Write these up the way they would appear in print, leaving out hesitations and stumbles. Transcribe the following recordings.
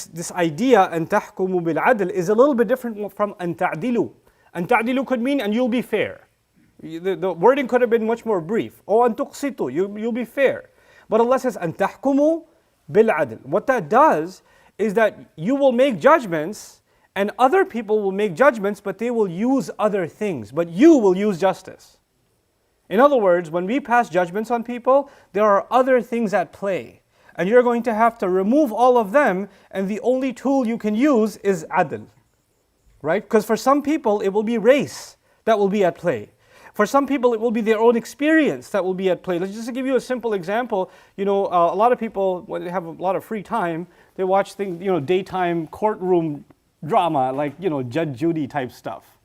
this idea, أن تحكموا بالعدل, is a little bit different from أن تعدلوا. أن تعدلوا could mean, and you'll be fair. The wording could have been much more brief. Oh, أن تقسطوا, you'll be fair. But Allah says, أن تحكموا بالعدل. What that does is that you will make judgments, and other people will make judgments, but they will use other things. But you will use justice. In other words, when we pass judgments on people, there are other things at play. And you're going to have to remove all of them, and the only tool you can use is adl. Right? Because for some people, it will be race that will be at play. For some people, it will be their own experience that will be at play. Let's just give you a simple example. A lot of people, when they have a lot of free time, they watch things, daytime courtroom drama, like, Judge Judy type stuff,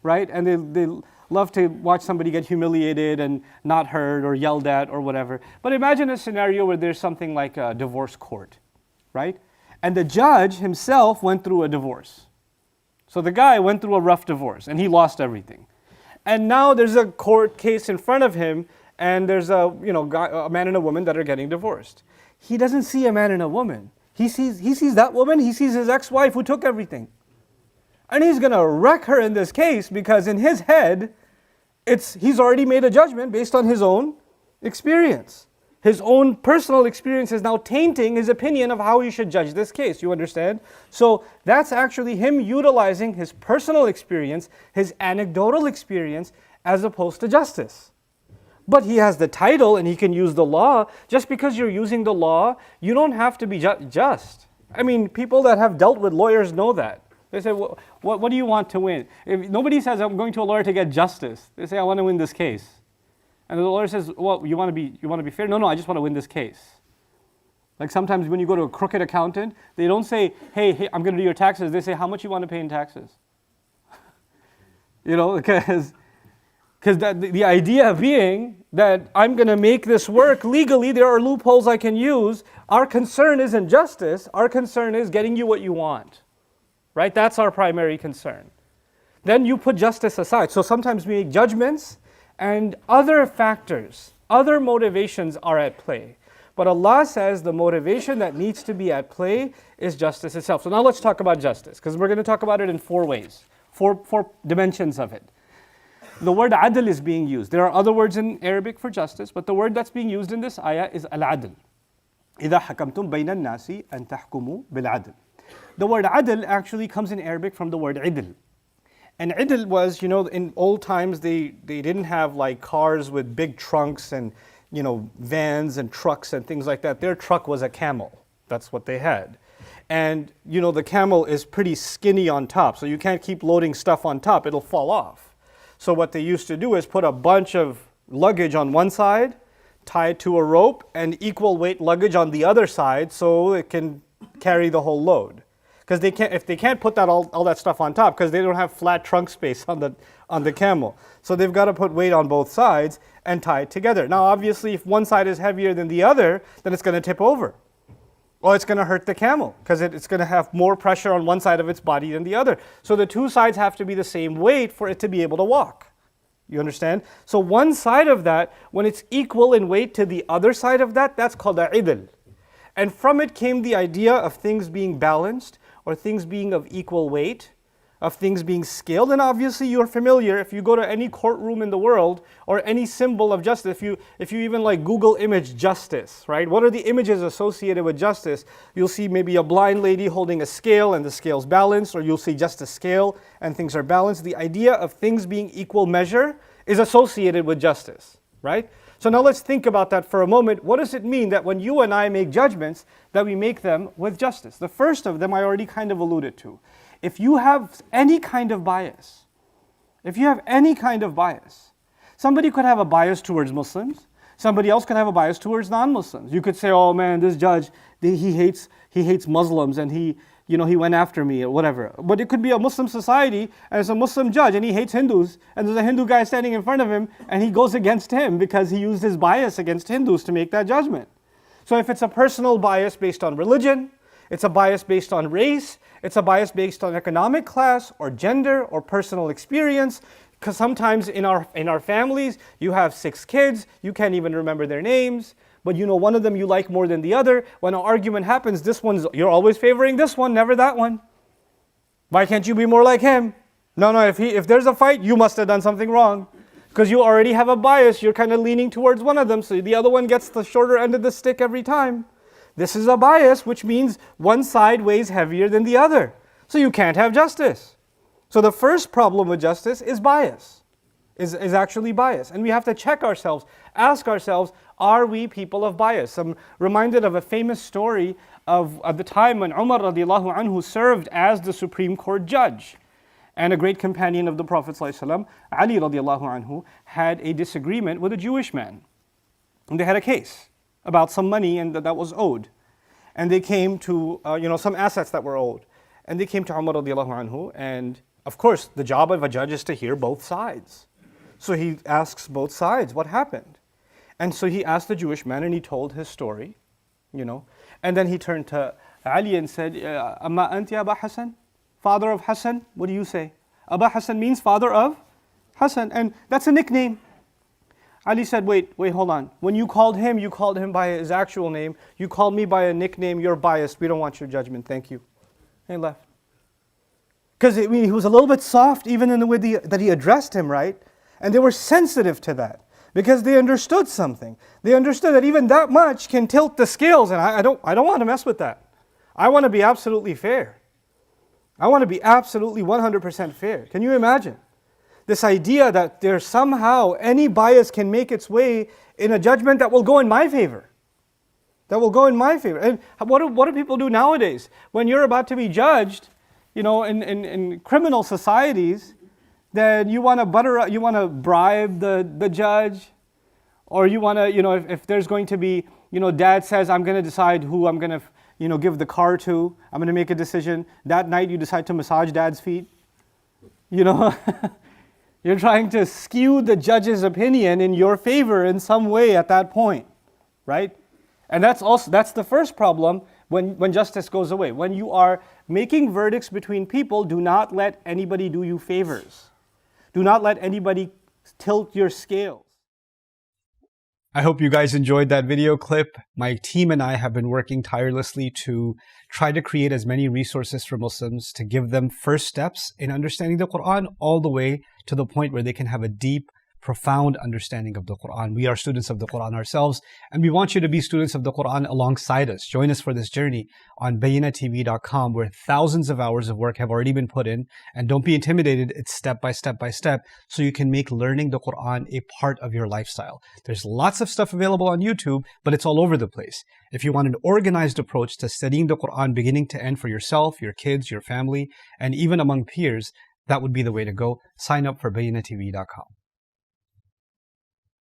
right? And they love to watch somebody get humiliated and not heard or yelled at or whatever. But imagine a scenario where there's something like a divorce court, right? And the judge himself went through a divorce. So the guy went through a rough divorce and he lost everything. And now there's a court case in front of him, and there's a man and a woman that are getting divorced. He doesn't see a man and a woman. He sees that woman, he sees his ex-wife who took everything. And he's going to wreck her in this case, because in his head, he's already made a judgment based on his own experience. His own personal experience is now tainting his opinion of how he should judge this case. You understand? So that's actually him utilizing his personal experience, his anecdotal experience, as opposed to justice. But he has the title and he can use the law. Just because you're using the law, you don't have to be just. I mean, people that have dealt with lawyers know that. They say, what do you want to win? If nobody says, I'm going to a lawyer to get justice. They say, I want to win this case. And the lawyer says, well, you want to be fair? No, I just want to win this case. Like sometimes when you go to a crooked accountant, they don't say, hey, I'm going to do your taxes. They say, how much you want to pay in taxes? Because the idea being that I'm going to make this work legally, there are loopholes I can use. Our concern isn't justice. Our concern is getting you what you want. Right? That's our primary concern. Then you put justice aside. So sometimes we make judgments, and other factors, other motivations are at play. But Allah says the motivation that needs to be at play is justice itself. So now let's talk about justice, because we're going to talk about it in 4 ways, four dimensions of it. The word adl is being used. There are other words in Arabic for justice, but the word that's being used in this ayah is al-adl. إِذَا حَكَمْتُمْ بَيْنَ النَّاسِ أَن تَحْكُمُوا بِالْعَدْلِ. The word adl actually comes in Arabic from the word idl. And idl was, in old times they didn't have like cars with big trunks and, vans and trucks and things like that. Their truck was a camel. That's what they had. And, the camel is pretty skinny on top, so you can't keep loading stuff on top, it'll fall off. So what they used to do is put a bunch of luggage on one side, tie it to a rope, and equal weight luggage on the other side so it can carry the whole load. Because if they can't put all that stuff on top, because they don't have flat trunk space on the camel. So they've got to put weight on both sides and tie it together. Now obviously if one side is heavier than the other, then it's going to tip over. Or it's going to hurt the camel, because it's going to have more pressure on one side of its body than the other. So the two sides have to be the same weight for it to be able to walk. You understand? So one side of that, when it's equal in weight to the other side of that, that's called a idl. And from it came the idea of things being balanced, or things being of equal weight, of things being scaled. And obviously you're familiar, if you go to any courtroom in the world, or any symbol of justice, if you even like Google image justice, right? What are the images associated with justice? You'll see maybe a blind lady holding a scale and the scale's balanced, or you'll see just a scale and things are balanced. The idea of things being equal measure is associated with justice, right? So now let's think about that for a moment. What does it mean that when you and I make judgments, that we make them with justice? The first of them I already kind of alluded to. If you have any kind of bias, somebody could have a bias towards Muslims, somebody else could have a bias towards non-Muslims. You could say, oh man, this judge, he hates Muslims and he went after me or whatever. But it could be a Muslim society and it's a Muslim judge and he hates Hindus, and there's a Hindu guy standing in front of him and he goes against him because he used his bias against Hindus to make that judgment. So if it's a personal bias based on religion, it's a bias based on race, it's a bias based on economic class or gender or personal experience, because sometimes in our families you have 6 kids, you can't even remember their names. but you know one of them you like more than the other. When an argument happens, you're always favoring this one, never that one. Why can't you be more like him? No, if there's a fight, you must have done something wrong. Because you already have a bias, you're kind of leaning towards one of them, so the other one gets the shorter end of the stick every time. This is a bias, which means one side weighs heavier than the other. So you can't have justice. So the first problem with justice is bias, is actually bias. And we have to check ourselves, ask ourselves, are we people of bias? I'm reminded of a famous story of the time when Umar radiallahu anhu served as the Supreme Court judge. And a great companion of the Prophet ﷺ, Ali radiallahu anhu, had a disagreement with a Jewish man. And they had a case about some money and that was owed. And they came to, some assets that were owed. And they came to Umar radiallahu anhu, and of course, the job of a judge is to hear both sides. So he asks both sides, what happened? And so he asked the Jewish man and he told his story, And then he turned to Ali and said, Amma anti Aba Hassan? Father of Hassan, what do you say? Aba Hassan means father of Hassan, and that's a nickname. Ali said, wait, hold on. When you called him by his actual name. You called me by a nickname, you're biased. We don't want your judgment, thank you. And he left. Because he was a little bit soft even in the way that he addressed him, right? And they were sensitive to that because they understood something. They understood that even that much can tilt the scales, and I don't want to mess with that. I want to be absolutely fair. I want to be absolutely 100% fair. Can you imagine? This idea that there's somehow any bias can make its way in a judgment that will go in my favor. That will go in my favor. And what do people do nowadays? When you're about to be judged, in criminal societies, then you want to bribe the judge, or you want to, if there's going to be, dad says, I'm going to decide who I'm going to, give the car to. I'm going to make a decision. That night you decide to massage dad's feet. You're trying to skew the judge's opinion in your favor in some way at that point, right? And that's the first problem when justice goes away. When you are making verdicts between people, do not let anybody do you favors. Do not let anybody tilt your scales. I hope you guys enjoyed that video clip. My team and I have been working tirelessly to try to create as many resources for Muslims to give them first steps in understanding the Qur'an all the way to the point where they can have a deep, profound understanding of the Qur'an. We are students of the Qur'an ourselves, and we want you to be students of the Qur'an alongside us. Join us for this journey on BayyinahTV.com, where thousands of hours of work have already been put in. And don't be intimidated, it's step by step by step, so you can make learning the Qur'an a part of your lifestyle. There's lots of stuff available on YouTube, but it's all over the place. If you want an organized approach to studying the Qur'an beginning to end for yourself, your kids, your family, and even among peers, that would be the way to go. Sign up for BayyinahTV.com.